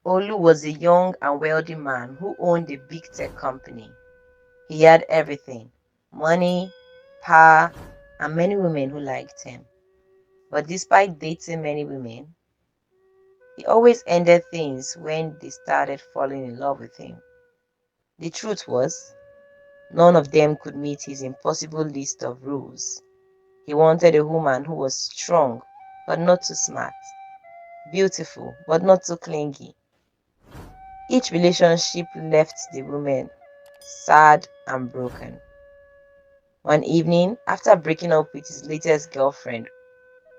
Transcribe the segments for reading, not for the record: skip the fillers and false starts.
Olu was a young and wealthy man who owned a big tech company. He had everything: money, power, and many women who liked him. But despite dating many women, he always ended things when they started falling in love with him. The truth was, none of them could meet his impossible list of rules. He wanted a woman who was strong but not too smart, beautiful but not too clingy. Each relationship left the woman sad and broken. One evening, after breaking up with his latest girlfriend,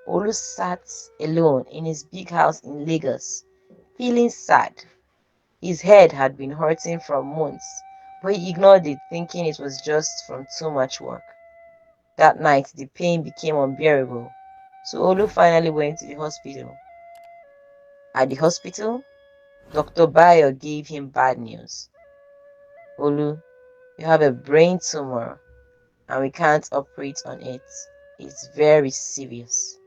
Olu sat alone in his big house in Lagos, feeling sad. His head had been hurting for months, but he ignored it, thinking it was just from too much work. That night, the pain became unbearable, so Olu finally went to the hospital. At the hospital, Dr. Bayo gave him bad news. Olu, you have a brain tumor and we can't operate on it. It's very serious.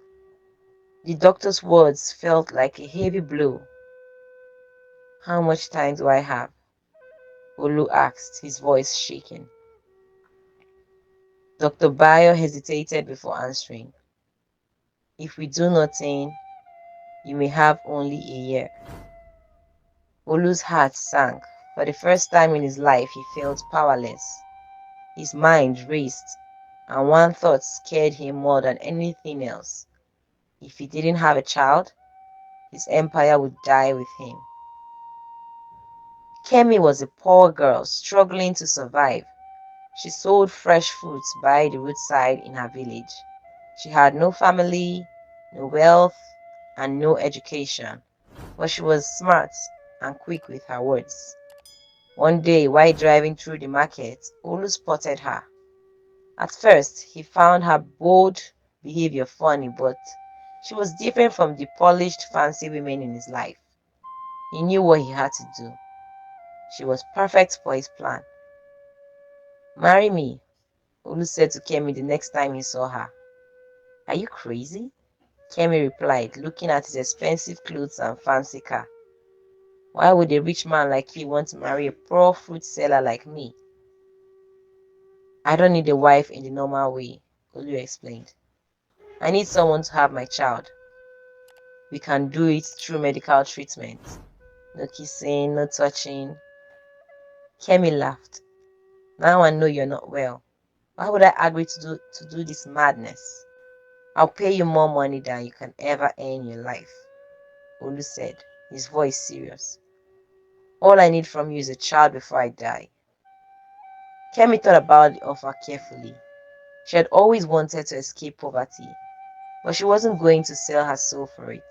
The doctor's words felt like a heavy blow. How much time do I have? Olu asked, his voice shaking. Dr. Bayo hesitated before answering. If we do nothing, you may have only a year. Olu's heart sank. For the first time in his life, he felt powerless. His mind raced, and one thought scared him more than anything else. If he didn't have a child, his empire would die with him. Kemi was a poor girl struggling to survive. She sold fresh fruits by the roadside in her village. She had no family, no wealth, and no education, but she was smart and quick with her words. One day, while driving through the market, Olu spotted her. At first, he found her bold behavior funny, but she was different from the polished, fancy women in his life. He knew what he had to do. She was perfect for his plan. Marry me, Olu said to Kemi the next time he saw her. Are you crazy? Kemi replied, looking at his expensive clothes and fancy car. Why would a rich man like you want to marry a poor fruit seller like me? I don't need a wife in the normal way, Olu explained. I need someone to have my child. We can do it through medical treatment. No kissing, no touching. Kemi laughed. Now I know you're not well. Why would I agree to do this madness? I'll pay you more money than you can ever earn in your life, Olu said, his voice serious. All I need from you is a child before I die. Kemi thought about the offer carefully. She had always wanted to escape poverty, but she wasn't going to sell her soul for it.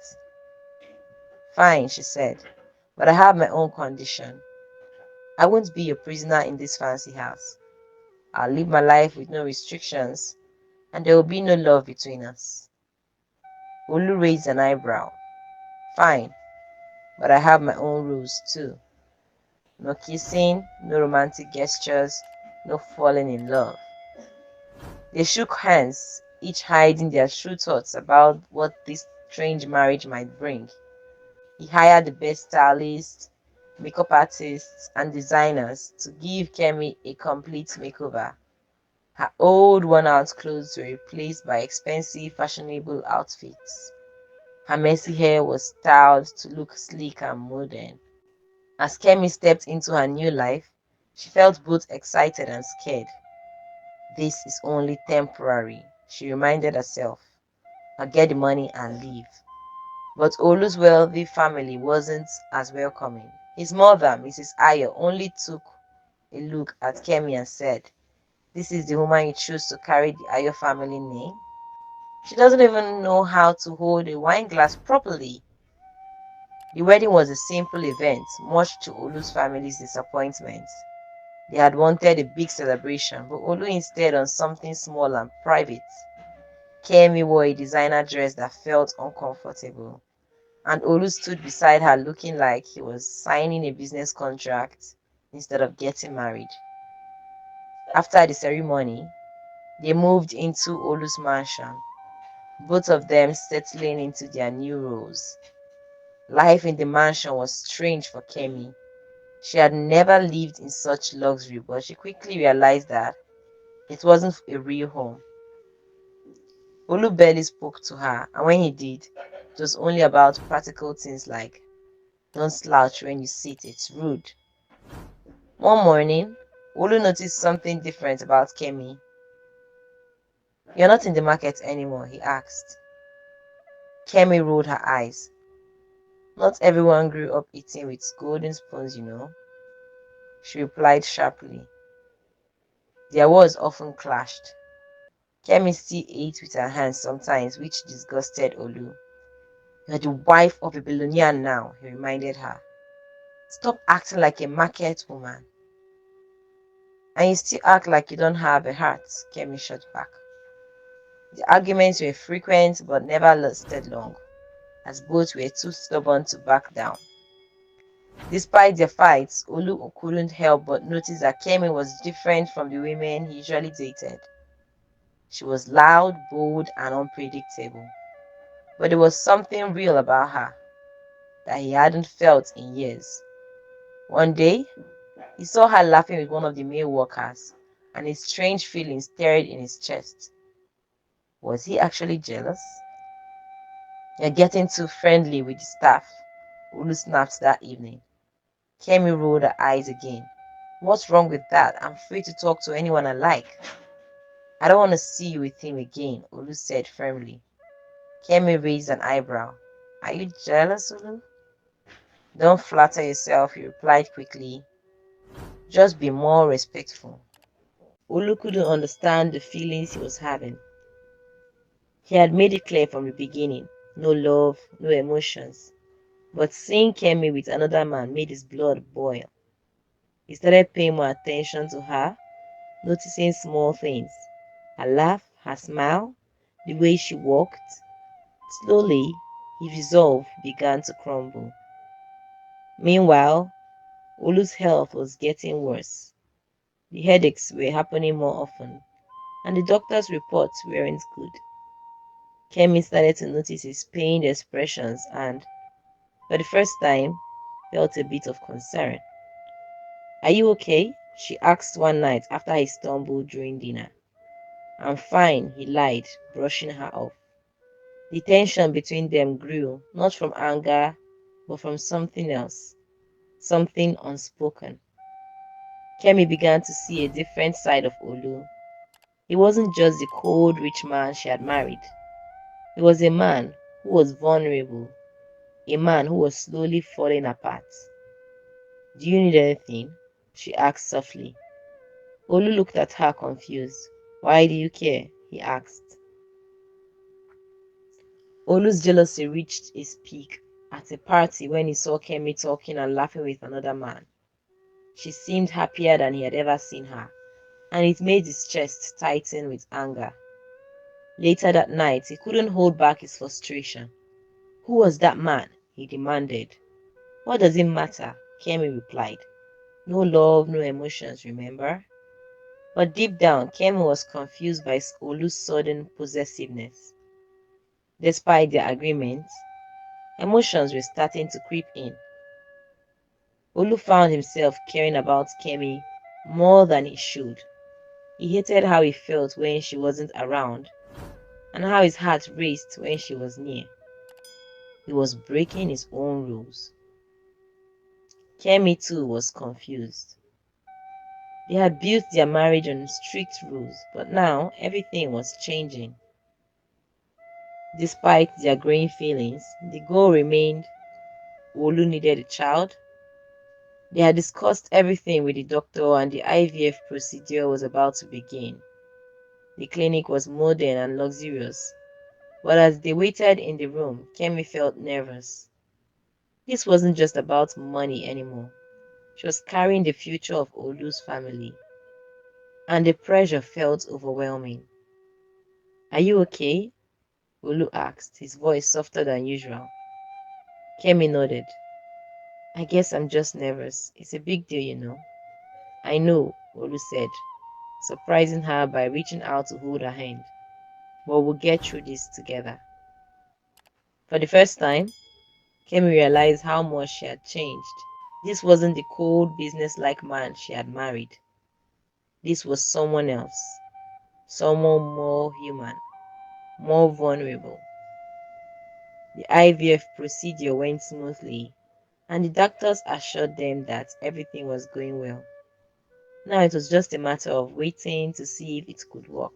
Fine, she said, but I have my own condition. I won't be a prisoner in this fancy house. I'll live my life with no restrictions, and there will be no love between us. Olu raised an eyebrow. Fine, but I have my own rules too. No kissing, no romantic gestures, no falling in love. They shook hands, each hiding their true thoughts about what this strange marriage might bring. He hired the best stylists, makeup artists, and designers to give Kemi a complete makeover. Her old worn-out clothes were replaced by expensive, fashionable outfits. Her messy hair was styled to look sleek and modern. As Kemi stepped into her new life, she felt both excited and scared. This is only temporary, she reminded herself. I'll get the money and leave. But Olu's wealthy family wasn't as welcoming. His mother, Mrs. Ayo, only took a look at Kemi and said, This is the woman you choose to carry the Ayo family name? She doesn't even know how to hold a wine glass properly. The wedding was a simple event, much to Olu's family's disappointment. They had wanted a big celebration, but Olu instead on something small and private. Kemi wore a designer dress that felt uncomfortable, and Olu stood beside her looking like he was signing a business contract instead of getting married. After the ceremony, they moved into Olu's mansion, both of them settling into their new roles. Life in the mansion was strange for Kemi. She had never lived in such luxury, but she quickly realized that it wasn't a real home. Olu barely spoke to her, and when he did, it was only about practical things like, don't slouch when you sit, it's rude. One morning, Olu noticed something different about Kemi. You're not in the market anymore, he asked. Kemi rolled her eyes. Not everyone grew up eating with golden spoons, you know, she replied sharply. Their words often clashed. Kemi still ate with her hands sometimes, which disgusted Olu. You're the wife of a billionaire now, he reminded her. Stop acting like a market woman. And you still act like you don't have a heart, Kemi shot back. The arguments were frequent but never lasted long, as both were too stubborn to back down. Despite their fights, Olu couldn't help but notice that Kemi was different from the women he usually dated. She was loud, bold, and unpredictable. But there was something real about her that he hadn't felt in years. One day, he saw her laughing with one of the male workers, and a strange feeling stirred in his chest. Was he actually jealous? You're getting too friendly with the staff, Olu snapped that evening. Kemi rolled her eyes again. What's wrong with that? I'm free to talk to anyone I like. I don't want to see you with him again, Olu said firmly. Kemi raised an eyebrow. Are you jealous, Olu? Don't flatter yourself, he replied quickly. Just be more respectful. Olu couldn't understand the feelings he was having. He had made it clear from the beginning. No love, no emotions. But seeing Kemi with another man made his blood boil. He started paying more attention to her, noticing small things. Her laugh, her smile, the way she walked. Slowly, his resolve began to crumble. Meanwhile, Olu's health was getting worse. The headaches were happening more often, and the doctor's reports weren't good. Kemi started to notice his pained expressions and, for the first time, felt a bit of concern. Are you okay? She asked one night after he stumbled during dinner. I'm fine, he lied, brushing her off. The tension between them grew, not from anger, but from something else, something unspoken. Kemi began to see a different side of Olu. He wasn't just the cold, rich man she had married. He was a man who was vulnerable, a man who was slowly falling apart. Do you need anything? She asked softly. Olu looked at her confused. Why do you care? He asked. Olu's jealousy reached its peak at a party when he saw Kemi talking and laughing with another man. She seemed happier than he had ever seen her, and it made his chest tighten with anger. Later that night, he couldn't hold back his frustration. Who was that man? He demanded. What does it matter? Kemi replied. No love, no emotions, remember? But deep down, Kemi was confused by Olu's sudden possessiveness. Despite their agreements, emotions were starting to creep in. Olu found himself caring about Kemi more than he should. He hated how he felt when she wasn't around, and how his heart raced when she was near. He was breaking his own rules. Kemi too was confused. They had built their marriage on strict rules, but now everything was changing. Despite their growing feelings, the goal remained Olu needed a child. They had discussed everything with the doctor and the IVF procedure was about to begin. The clinic was modern and luxurious, but as they waited in the room, Kemi felt nervous. This wasn't just about money anymore. She was carrying the future of Olu's family, and the pressure felt overwhelming. Are you okay? Olu asked, his voice softer than usual. Kemi nodded. I guess I'm just nervous. It's a big deal, you know. I know, Olu said, surprising her by reaching out to hold her hand. But we'll get through this together. For the first time, Kemi realized how much she had changed. This wasn't the cold, business-like man she had married. This was someone else. Someone more human, more vulnerable. The IVF procedure went smoothly, and the doctors assured them that everything was going well. Now it was just a matter of waiting to see if it could work.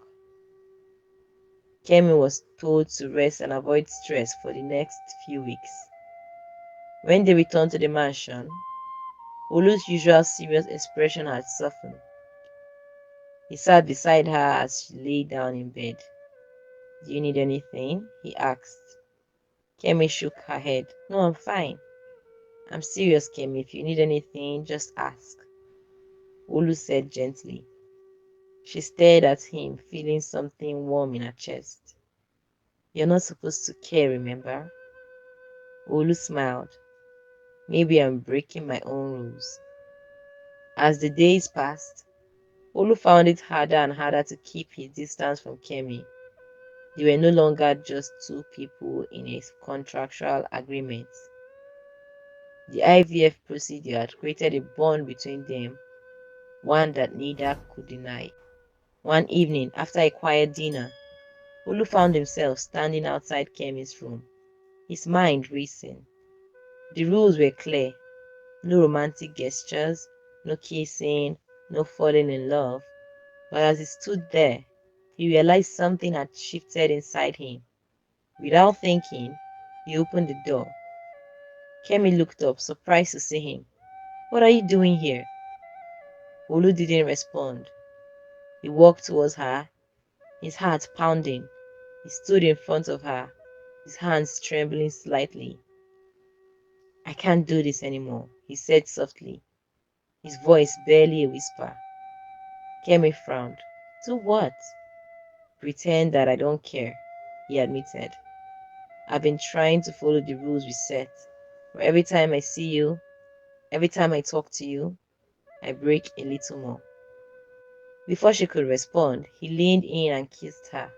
Kemi was told to rest and avoid stress for the next few weeks. When they returned to the mansion, Olu's usual serious expression had softened. He sat beside her as she lay down in bed. "Do you need anything?" he asked. Kemi shook her head. "No, I'm fine." "I'm serious, Kemi. If you need anything, just ask," Olu said gently. She stared at him, feeling something warm in her chest. "You're not supposed to care, remember?" Olu smiled. "Maybe I'm breaking my own rules." As the days passed, Olu found it harder and harder to keep his distance from Kemi. They were no longer just two people in a contractual agreement. The IVF procedure had created a bond between them, one that neither could deny. One evening, after a quiet dinner, Olu found himself standing outside Kemi's room, his mind racing. The rules were clear: no romantic gestures, no kissing, no falling in love. But as he stood there, he realized something had shifted inside him. Without thinking, he opened the door. Kemi looked up, surprised to see him. "What are you doing here?" Olu didn't respond. He walked towards her, his heart pounding. He stood in front of her, his hands trembling slightly. "I can't do this anymore," he said softly, his voice barely a whisper. Kemi frowned. "Do what?" "Pretend that I don't care," he admitted. "I've been trying to follow the rules we set, but every time I see you, every time I talk to you, I break a little more." Before she could respond, he leaned in and kissed her.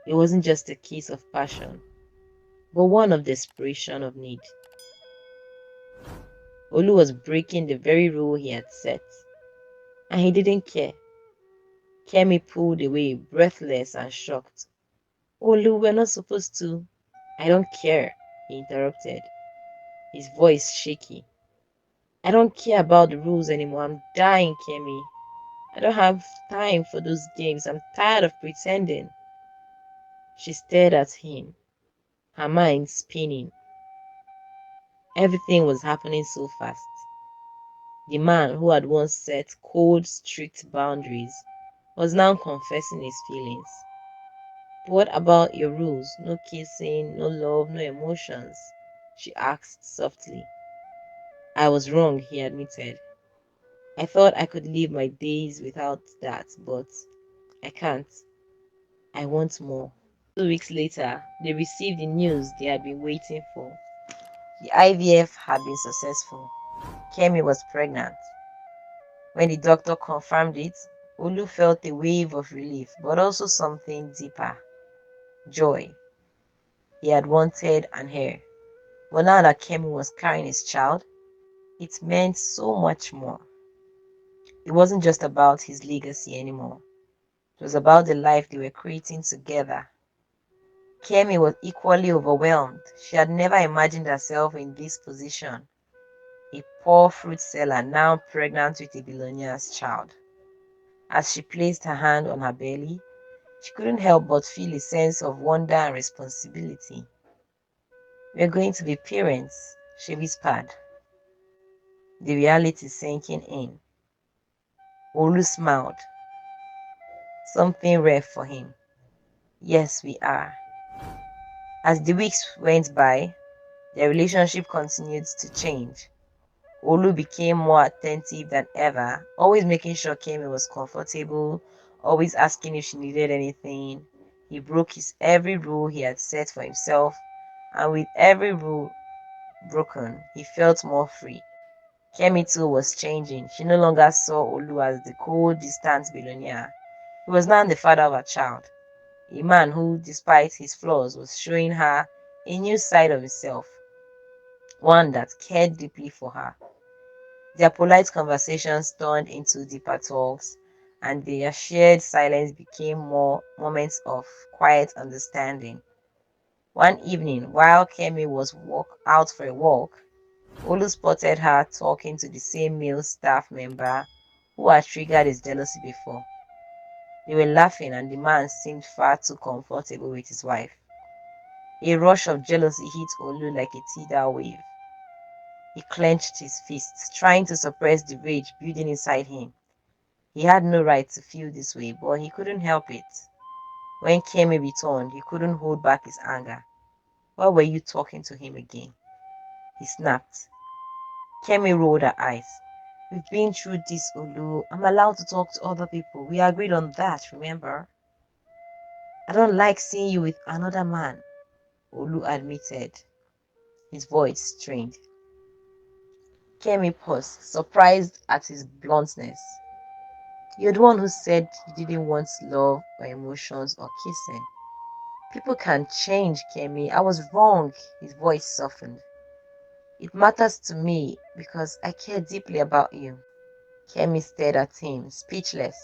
It wasn't just a kiss of passion, but one of desperation, of need. Olu was breaking the very rule he had set, and he didn't care. Kemi pulled away, breathless and shocked. "Olu, we're not supposed to." "I don't care," he interrupted, his voice shaky. "I don't care about the rules anymore. I'm dying, Kemi. I don't have time for those games. I'm tired of pretending." She stared at him, her mind spinning. Everything was happening so fast. The man who had once set cold, strict boundaries was now confessing his feelings. "But what about your rules? No kissing, no love, no emotions?" she asked softly. "I was wrong," he admitted. "I thought I could live my days without that, but I can't. I want more." 2 weeks later, they received the news they had been waiting for. The IVF had been successful. Kemi was pregnant. When the doctor confirmed it, Olu felt a wave of relief, but also something deeper: joy. He had wanted an heir, but now that Kemi was carrying his child, it meant so much more. It wasn't just about his legacy anymore. It was about the life they were creating together. Kemi was equally overwhelmed. She had never imagined herself in this position. A poor fruit seller now pregnant with a billionaire's child. As she placed her hand on her belly, she couldn't help but feel a sense of wonder and responsibility. "We're going to be parents," she whispered, the reality sinking in. Olu smiled. Something rare for him. "Yes, we are." As the weeks went by, their relationship continued to change. Olu became more attentive than ever, always making sure Kemi was comfortable, always asking if she needed anything. He broke every rule he had set for himself, and with every rule broken, he felt more free. Kemi too was changing. She no longer saw Olu as the cold, distant billionaire. He was now the father of her child, a man who, despite his flaws, was showing her a new side of himself. one that cared deeply for her. Their polite conversations turned into deeper talks, and their shared silence became more moments of quiet understanding. One evening, while Kemi was out for a walk, Olu spotted her talking to the same male staff member who had triggered his jealousy before. They were laughing, and the man seemed far too comfortable with his wife. A rush of jealousy hit Olu like a tidal wave. He clenched his fists, trying to suppress the rage building inside him. He had no right to feel this way, but he couldn't help it. When Kemi returned, he couldn't hold back his anger. Why were you talking to him again? He snapped. Kemi rolled her eyes. We've been through this, Olu. I'm allowed to talk to other people. We agreed on that, remember? I don't like seeing you with another man, Olu admitted, his voice strained. Kemi paused, surprised at his bluntness. You're the one who said you didn't want love or emotions or kissing. People can change, Kemi. I was wrong. His voice softened. It matters to me because I care deeply about you. Kemi stared at him, speechless.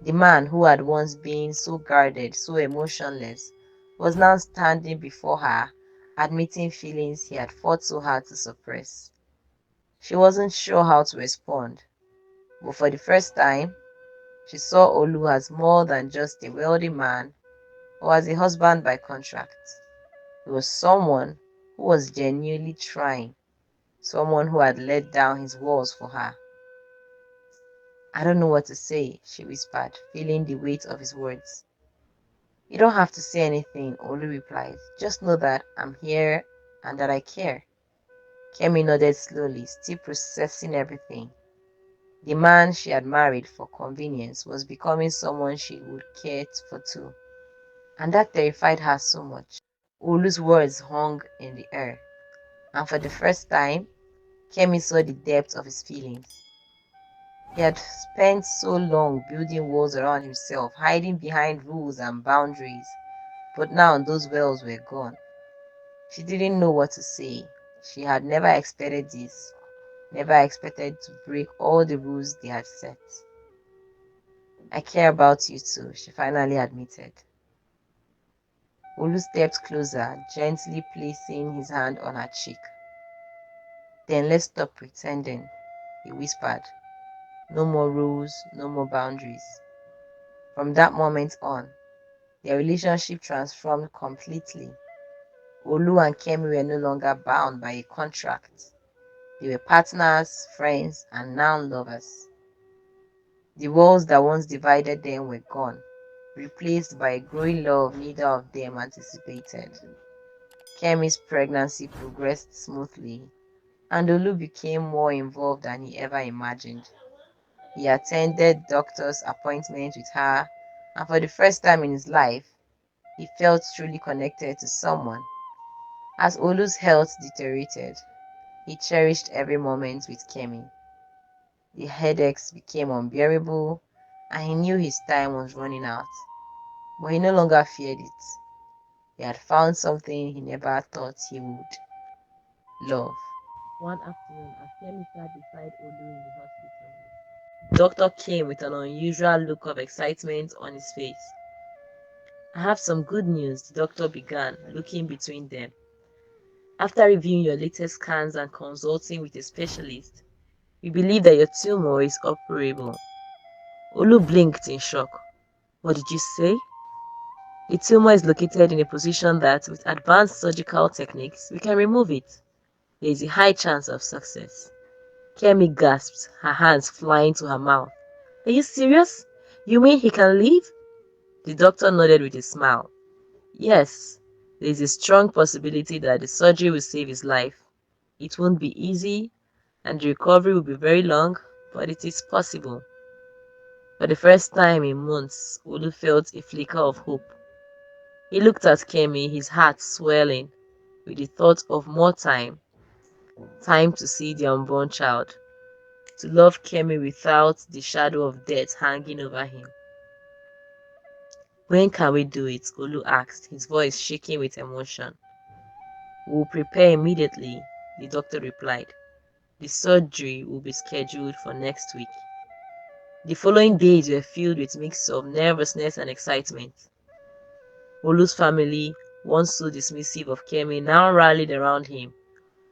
The man who had once been so guarded, so emotionless, was now standing before her, admitting feelings he had fought so hard to suppress. She wasn't sure how to respond, but for the first time, she saw Olu as more than just a wealthy man or as a husband by contract. He was someone who was genuinely trying, someone who had let down his walls for her. I don't know what to say, she whispered, feeling the weight of his words. You don't have to say anything, Olu replied. Just know that I'm here and that I care. Kemi nodded slowly, still processing everything. The man she had married for convenience was becoming someone she would care for too. And that terrified her so much. Olu's words hung in the air. And for the first time, Kemi saw the depth of his feelings. He had spent so long building walls around himself, hiding behind rules and boundaries. But now those walls were gone. She didn't know what to say. She had never expected this, never expected to break all the rules they had set. I care about you too, she finally admitted. Olu stepped closer, gently placing his hand on her cheek. Then let's stop pretending, he whispered. No more rules, no more boundaries. From that moment on, their relationship transformed completely. Olu and Kemi were no longer bound by a contract. They were partners, friends, and now lovers. The walls that once divided them were gone, replaced by a growing love neither of them anticipated. Kemi's pregnancy progressed smoothly, and Olu became more involved than he ever imagined. He attended doctor's appointments with her, and for the first time in his life, he felt truly connected to someone. As Olu's health deteriorated, he cherished every moment with Kemi. The headaches became unbearable, and he knew his time was running out. But he no longer feared it. He had found something he never thought he would: love. One afternoon, as Kemi sat beside Olu in the hospital, the doctor came with an unusual look of excitement on his face. I have some good news, the doctor began, looking between them. After reviewing your latest scans and consulting with a specialist, we believe that your tumor is operable. Olu blinked in shock. What did you say? The tumor is located in a position that, with advanced surgical techniques, we can remove it. There is a high chance of success. Kemi gasped, her hands flying to her mouth. Are you serious? You mean he can live? The doctor nodded with a smile. Yes, there is a strong possibility that the surgery will save his life. It won't be easy, and the recovery will be very long, but it is possible. For the first time in months, Olu felt a flicker of hope. He looked at Kemi, his heart swelling with the thought of more time. Time to see the unborn child, to love Kemi without the shadow of death hanging over him. When can we do it? Olu asked, his voice shaking with emotion. We'll prepare immediately. the doctor replied. The surgery will be scheduled for next week. The following days were filled with mix of nervousness and excitement. Olu's family, once so dismissive of Kemi, now rallied around him,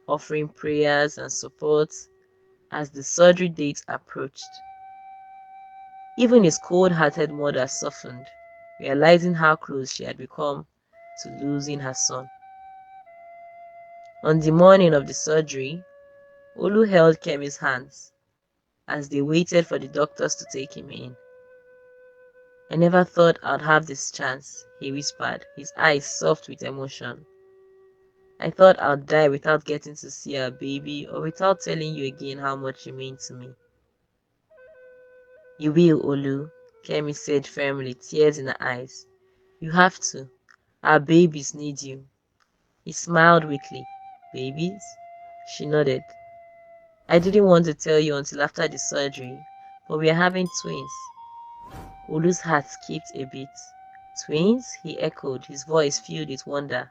offering prayers and support as the surgery date approached. Even his cold-hearted mother softened, realizing how close she had become to losing her son. On the morning of the surgery, Olu held Kemi's hands as they waited for the doctors to take him in. "I never thought I'd have this chance," he whispered, his eyes soft with emotion. "I thought I'd die without getting to see our baby or without telling you again how much you mean to me." "You will, Olu," Kemi said firmly, tears in her eyes. "You have to. Our babies need you." He smiled weakly. "Babies?" She nodded. "I didn't want to tell you until after the surgery, but we are having twins." Olu's heart skipped a beat. "Twins?" he echoed, his voice filled with wonder.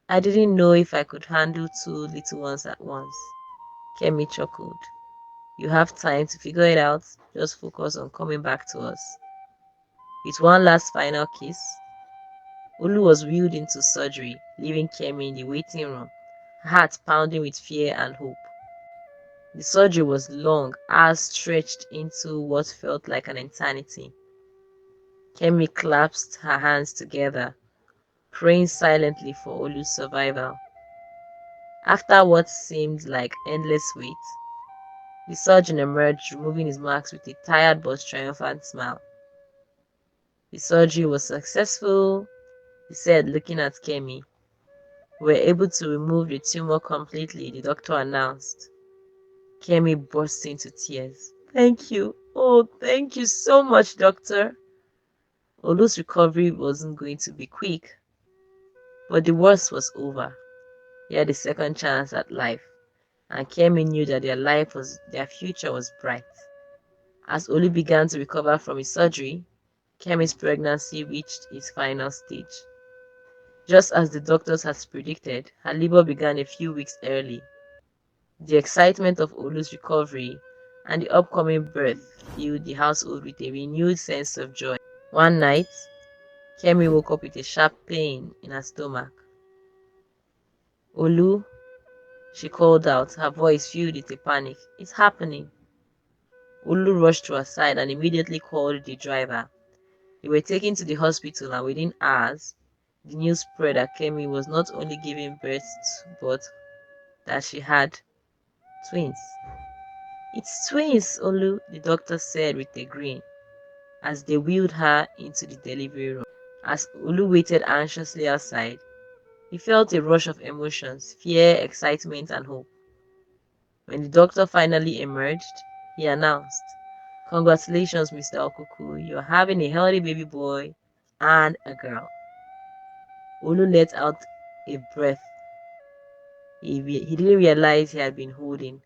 "I didn't know if I could handle two little ones at once." Kemi chuckled. "You have time to figure it out. Just focus on coming back to us." With one last final kiss, Olu was wheeled into surgery, leaving Kemi in the waiting room, her heart pounding with fear and hope. The surgery was long, hours stretched into what felt like an eternity. Kemi clasped her hands together, praying silently for Olu's survival. After what seemed like endless wait, the surgeon emerged, removing his mask with a tired but triumphant smile. "The surgery was successful," he said, looking at Kemi. "We were able to remove the tumor completely," the doctor announced. Kemi burst into tears. "Thank you. Oh, thank you so much, doctor." Olu's recovery wasn't going to be quick, but the worst was over. He had a second chance at life, and Kemi knew that their future was bright. As Olu began to recover from his surgery, Kemi's pregnancy reached its final stage. Just as the doctors had predicted, her labor began a few weeks early. The excitement of Olu's recovery and the upcoming birth filled the household with a renewed sense of joy. One night, Kemi woke up with a sharp pain in her stomach. "Olu," she called out, her voice filled with a panic. "It's happening." Olu rushed to her side and immediately called the driver. They were taken to the hospital, and within hours, the news spread that Kemi was not only giving birth, but that she had twins. "It's twins, Olu," the doctor said with a grin as they wheeled her into the delivery room. As Olu waited anxiously outside, he felt a rush of emotions, fear, excitement, and hope. When the doctor finally emerged, he announced, "Congratulations, Mr. Okuku, you're having a healthy baby boy and a girl." Olu let out a breath he didn't realize he had been holding.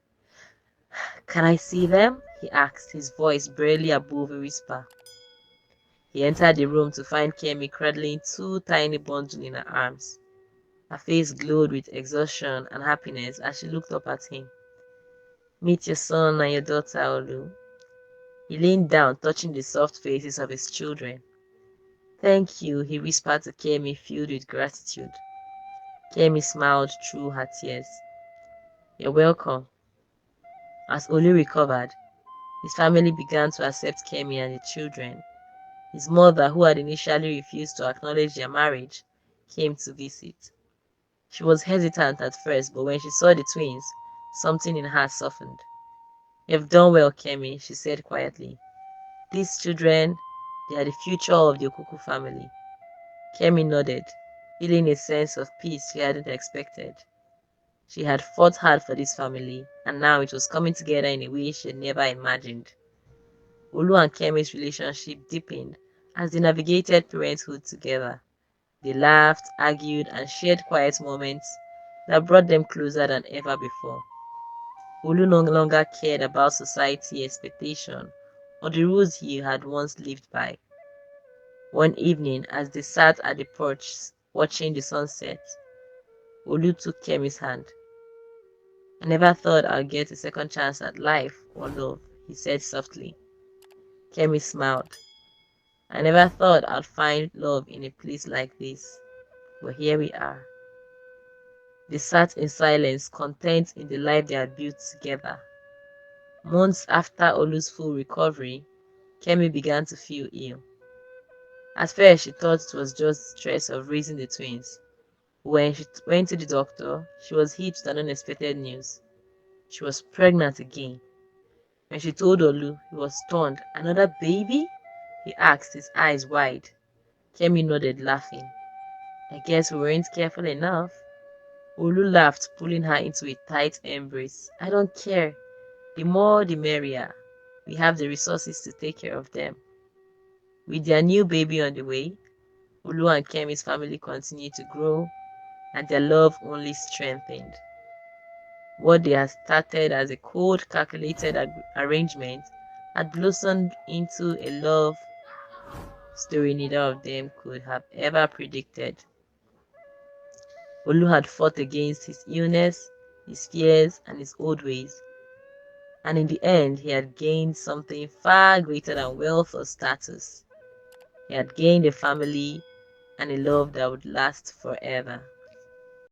"Can I see them?" he asked, his voice barely above a whisper. He entered the room to find Kemi cradling two tiny bundles in her arms. Her face glowed with exhaustion and happiness as she looked up at him. "Meet your son and your daughter, Olu." He leaned down, touching the soft faces of his children. "Thank you," he whispered to Kemi, filled with gratitude. Kemi smiled through her tears. "You're welcome." As Olu recovered, his family began to accept Kemi and the children. His mother, who had initially refused to acknowledge their marriage, came to visit. She was hesitant at first, but when she saw the twins, something in her softened. "You've done well, Kemi," she said quietly. "These children, they are the future of the Okuku family." Kemi nodded, feeling a sense of peace she hadn't expected. She had fought hard for this family, and now it was coming together in a way she had never imagined. Olu and Kemi's relationship deepened as they navigated parenthood together. They laughed, argued, and shared quiet moments that brought them closer than ever before. Olu no longer cared about society expectation or the rules he had once lived by. One evening, as they sat at the porch watching the sunset, Olu took Kemi's hand. I never thought I'd get a second chance at life or love, he said softly. Kemi smiled. I never thought I'd find love in a place like this, but here we are. They sat in silence, content in the life they had built together. Months after Olu's full recovery, Kemi began to feel ill. At first, she thought it was just the stress of raising the twins. When she went to the doctor, she was hit with unexpected news. She was pregnant again. When she told Olu, he was stunned. Another baby? He asked, his eyes wide. Kemi nodded, laughing. I guess we weren't careful enough. Olu laughed, pulling her into a tight embrace. I don't care. The more the merrier. We have the resources to take care of them. With their new baby on the way, Olu and Kemi's family continued to grow, and their love only strengthened. What they had started as a cold, calculated arrangement had blossomed into a love story neither of them could have ever predicted. Olu had fought against his illness, his fears, and his old ways, and in the end he had gained something far greater than wealth or status. He had gained a family and a love that would last forever.